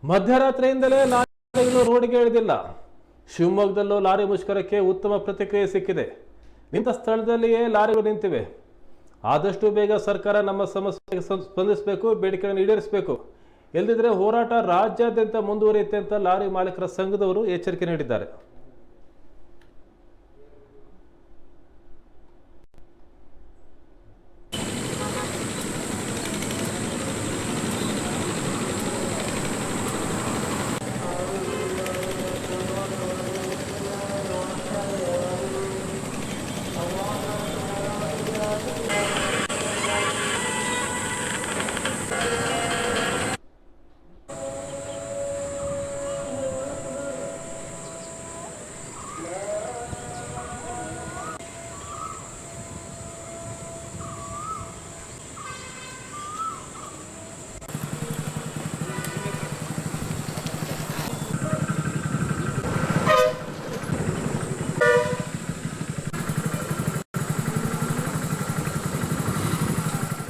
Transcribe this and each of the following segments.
ಮಧ್ಯರಾತ್ರಿಯಿಂದಲೇ ಲಾರಿಗಳು ರೋಡ್ಗೆ ಇಳಿದಿಲ್ಲ. ಶಿವಮೊಗ್ಗದಲ್ಲೂ ಲಾರಿ ಮುಷ್ಕರಕ್ಕೆ ಉತ್ತಮ ಪ್ರತಿಕ್ರಿಯೆ ಸಿಕ್ಕಿದೆ. ನಿಂತ ಸ್ಥಳದಲ್ಲಿಯೇ ಲಾರಿಗಳು ನಿಂತಿವೆ. ಆದಷ್ಟು ಬೇಗ ಸರ್ಕಾರ ನಮ್ಮ ಸಮಸ್ಯೆಗೆ ಸ್ಪಂದಿಸಬೇಕು, ಬೇಡಿಕೆಗಳನ್ನು ಈಡೇರಿಸಬೇಕು. ಇಲ್ಲದಿದ್ದರೆ ಹೋರಾಟ ರಾಜ್ಯಾದ್ಯಂತ ಮುಂದುವರಿಯುತ್ತೆ ಅಂತ ಲಾರಿ ಮಾಲೀಕರ ಸಂಘದವರು ಎಚ್ಚರಿಕೆ ನೀಡಿದ್ದಾರೆ.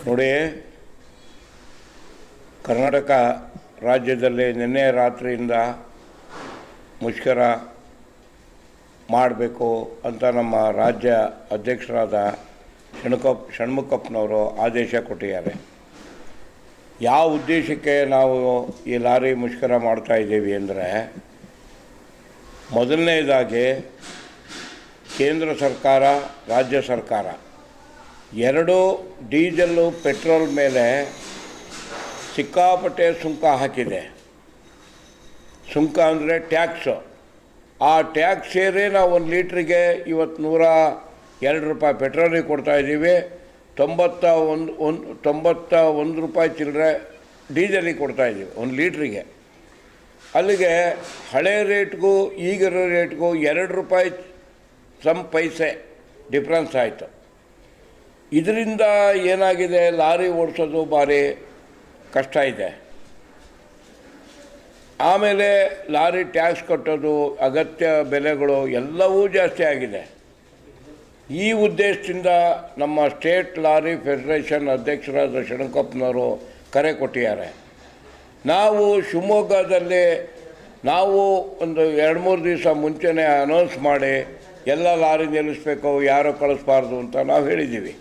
ನೋಡಿ, ಕರ್ನಾಟಕ ರಾಜ್ಯದಲ್ಲಿ ನಿನ್ನೆ ರಾತ್ರಿಯಿಂದ ಮುಷ್ಕರ ಮಾಡಬೇಕು ಅಂತ ನಮ್ಮ ರಾಜ್ಯ ಅಧ್ಯಕ್ಷರಾದ ಷಣ್ಮುಖಪ್ಪನವರು ಆದೇಶ ಕೊಟ್ಟಿದ್ದಾರೆ. ಯಾವ ಉದ್ದೇಶಕ್ಕೆ ನಾವು ಈ ಲಾರಿ ಮುಷ್ಕರ ಮಾಡ್ತಾಯಿದ್ದೀವಿ ಅಂದರೆ, ಮೊದಲನೇದಾಗಿ ಕೇಂದ್ರ ಸರ್ಕಾರ, ರಾಜ್ಯ ಸರ್ಕಾರ ಎರಡು ಡೀಸೆಲ್ಲು ಪೆಟ್ರೋಲ್ ಮೇಲೆ ಸಿಕ್ಕಾಪಟ್ಟೆ ಸುಂಕ ಹಾಕಿದೆ. ಸುಂಕ ಅಂದರೆ ಟ್ಯಾಕ್ಸು. ಆ ಟ್ಯಾಕ್ಸ್ ಸೇರಿ ನಾವು 1 ಲೀಟ್ರಿಗೆ ಇವತ್ತು 102 ರೂಪಾಯಿ ಪೆಟ್ರೋಲಿಗೆ ಕೊಡ್ತಾಯಿದ್ದೀವಿ, 91 ರೂಪಾಯಿ ಚಿಲ್ಲರೆ ಡೀಸೆಲಿಗೆ ಕೊಡ್ತಾಯಿದ್ದೀವಿ 1 ಲೀಟ್ರಿಗೆ. ಅಲ್ಲಿಗೆ ಹಳೆ ರೇಟ್ಗೂ ಈಗಿರೋ ರೇಟ್ಗೂ 2 ರೂಪಾಯಿ ಸಮ್ ಪೈಸೆ ಡಿಫ್ರೆನ್ಸ್ ಆಯಿತು. ಇದರಿಂದ ಏನಾಗಿದೆ, ಲಾರಿ ಓಡಿಸೋದು ಭಾರಿ ಕಷ್ಟ ಇದೆ. ಆಮೇಲೆ ಲಾರಿ ಟ್ಯಾಕ್ಸ್ ಕಟ್ಟೋದು, ಅಗತ್ಯ ಬೆಲೆಗಳು ಎಲ್ಲವೂ ಜಾಸ್ತಿ ಆಗಿದೆ. ಈ ಉದ್ದೇಶದಿಂದ ನಮ್ಮ ಸ್ಟೇಟ್ ಲಾರಿ ಫೆಡರೇಷನ್ ಅಧ್ಯಕ್ಷರಾದ ಷಣ್ಮುಖಪ್ಪನವರು ಕರೆ ಕೊಟ್ಟಿದ್ದಾರೆ. ನಾವು ಶಿವಮೊಗ್ಗದಲ್ಲಿ ನಾವು ಒಂದು 2-3 ದಿವಸ ಮುಂಚೆನೇ ಅನೌನ್ಸ್ ಮಾಡಿ ಎಲ್ಲ ಲಾರಿ ನಿಲ್ಲಿಸಬೇಕು, ಯಾರೂ ಕಳಿಸ್ಬಾರ್ದು ಅಂತ ನಾವು ಹೇಳಿದ್ದೀವಿ.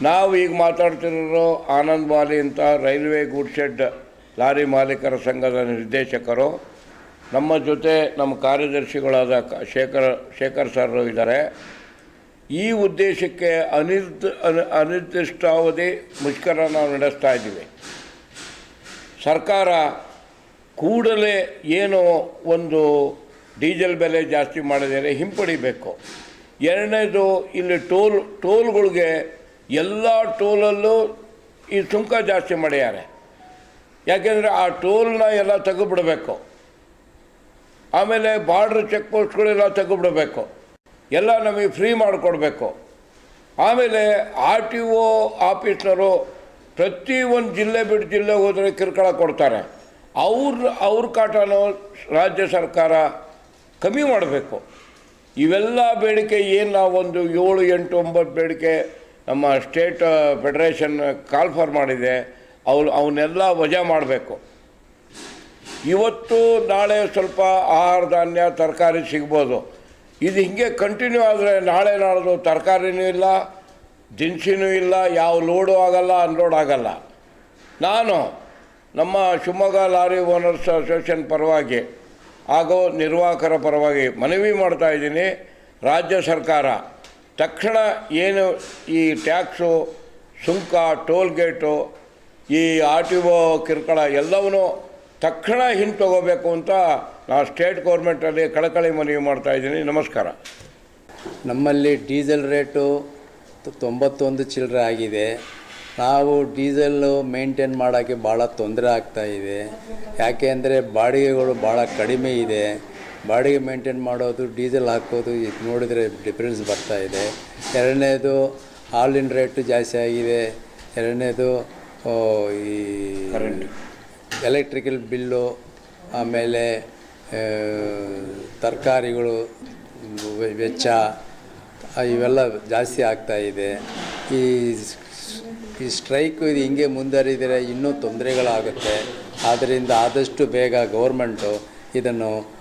ನಾವು ಈಗ ಮಾತಾಡ್ತಿರೋ ಆನಂದ್ ಮಾಲಿ ಅಂತ ರೈಲ್ವೆ ಗೂಡ್ ಶೆಡ್ ಲಾರಿ ಮಾಲೀಕರ ಸಂಘದ ನಿರ್ದೇಶಕರು, ನಮ್ಮ ಜೊತೆ ನಮ್ಮ ಕಾರ್ಯದರ್ಶಿಗಳಾದ ಶೇಖರ್ ಸರ್ ಇದ್ದಾರೆ. ಈ ಉದ್ದೇಶಕ್ಕೆ ಅನಿರ್ದಿಷ್ಟಾವಧಿ ಮುಷ್ಕರ ನಾವು ನಡೆಸ್ತಾ ಇದ್ದೀವಿ. ಸರ್ಕಾರ ಕೂಡಲೇ ಏನು ಒಂದು ಡೀಸೆಲ್ ಬೆಲೆ ಜಾಸ್ತಿ ಮಾಡಿದರೆ ಹಿಂಪಡಿಬೇಕು. ಎರಡನೇದು, ಇಲ್ಲಿ ಟೋಲ್ಗಳಿಗೆ ಎಲ್ಲ ಟೋಲಲ್ಲೂ ಈ ಸುಂಕ ಜಾಸ್ತಿ ಮಾಡ್ಯಾರೆ. ಯಾಕೆಂದರೆ ಆ ಟೋಲ್ನ ಎಲ್ಲ ತೆಗೆದುಬಿಡಬೇಕು. ಆಮೇಲೆ ಬಾರ್ಡ್ರ್ ಚೆಕ್ ಪೋಸ್ಟ್ಗಳೆಲ್ಲ ತೆಗೆದುಬಿಡಬೇಕು, ಎಲ್ಲ ನಮಗೆ ಫ್ರೀ ಮಾಡಿಕೊಡ್ಬೇಕು. ಆಮೇಲೆ RTO ಆಫೀಸ್ನವರು ಪ್ರತಿ ಒಂದು ಜಿಲ್ಲೆ ಬಿಟ್ಟು ಜಿಲ್ಲೆ ಹೋದರೆ ಕಿರುಕುಳ ಕೊಡ್ತಾರೆ. ಅವ್ರ ಕಾಟನೂ ರಾಜ್ಯ ಸರ್ಕಾರ ಕಮ್ಮಿ ಮಾಡಬೇಕು. ಇವೆಲ್ಲ ಬೇಡಿಕೆ ಏನು ನಾವೊಂದು 7, 8, 9 ಬೇಡಿಕೆ ನಮ್ಮ ಸ್ಟೇಟ್ ಫೆಡರೇಷನ್ ಕಾಲ್ಫರ್ ಮಾಡಿದೆ, ಅವನ್ನೆಲ್ಲ ವಜಾ ಮಾಡಬೇಕು. ಇವತ್ತು ನಾಳೆ ಸ್ವಲ್ಪ ಆಹಾರ ಧಾನ್ಯ ತರಕಾರಿ ಸಿಗ್ಬೋದು. ಇದು ಹಿಂಗೆ ಕಂಟಿನ್ಯೂ ಆದರೆ ನಾಳೆ ನಾಡ್ದು ತರಕಾರಿನೂ ಇಲ್ಲ, ದಿನಸಿನೂ ಇಲ್ಲ, ಯಾವ ಲೋಡು ಆಗಲ್ಲ, ಅನ್ಲೋಡ್ ಆಗಲ್ಲ. ನಾನು ನಮ್ಮ ಶಿವಮೊಗ್ಗ ಲಾರಿ ಓನರ್ಸ್ ಅಸೋಸಿಯೇಷನ್ ಪರವಾಗಿ ಹಾಗೂ ನಿರ್ವಾಹಕರ ಪರವಾಗಿ ಮನವಿ ಮಾಡ್ತಾಯಿದ್ದೀನಿ. ರಾಜ್ಯ ಸರ್ಕಾರ ತಕ್ಷಣ ಏನು ಈ ಟ್ಯಾಕ್ಸು, ಸುಂಕ, ಟೋಲ್ ಗೇಟು, ಈ RTO ಕಿರುಕುಳ ಎಲ್ಲವನ್ನೂ ತಕ್ಷಣ ಹಿಂತಗೋಬೇಕು ಅಂತ ನಾವು ಸ್ಟೇಟ್ ಗೌರ್ಮೆಂಟಲ್ಲಿ ಕಳಕಳಿ ಮನವಿ ಮಾಡ್ತಾಯಿದ್ದೀನಿ. ನಮಸ್ಕಾರ. ನಮ್ಮಲ್ಲಿ ಡೀಸೆಲ್ ರೇಟು 91 ಚಿಲ್ಲರೆ ಆಗಿದೆ. ನಾವು ಡೀಸೆಲ್ಲು ಮೇಂಟೈನ್ ಮಾಡೋಕ್ಕೆ ಭಾಳ ತೊಂದರೆ ಆಗ್ತಾಯಿದೆ. ಯಾಕೆ ಅಂದರೆ ಬಾಡಿಗೆಗಳು ಭಾಳ ಕಡಿಮೆ ಇದೆ. ಬಾಡಿಗೆ ಮೇಂಟೈನ್ ಮಾಡೋದು, ಡೀಸೆಲ್ ಹಾಕೋದು, ಇದು ನೋಡಿದರೆ ಡಿಫ್ರೆನ್ಸ್ ಬರ್ತಾಯಿದೆ. ಎರಡನೇದು ಹಾಲಿನ ರೇಟು ಜಾಸ್ತಿ ಆಗಿದೆ. ಎರಡನೇದು ಈ ಎಲೆಕ್ಟ್ರಿಕಲ್ ಬಿಲ್ಲು, ಆಮೇಲೆ ತರಕಾರಿಗಳು ವೆಚ್ಚ ಇವೆಲ್ಲ ಜಾಸ್ತಿ ಆಗ್ತಾಯಿದೆ. ಈ ಸ್ಟ್ರೈಕು ಇದು ಹಿಂಗೆ ಮುಂದುವರಿದರೆ ಇನ್ನೂ ತೊಂದರೆಗಳಾಗುತ್ತೆ. ಆದ್ದರಿಂದ ಆದಷ್ಟು ಬೇಗ ಗೌರ್ಮೆಂಟು ಇದನ್ನು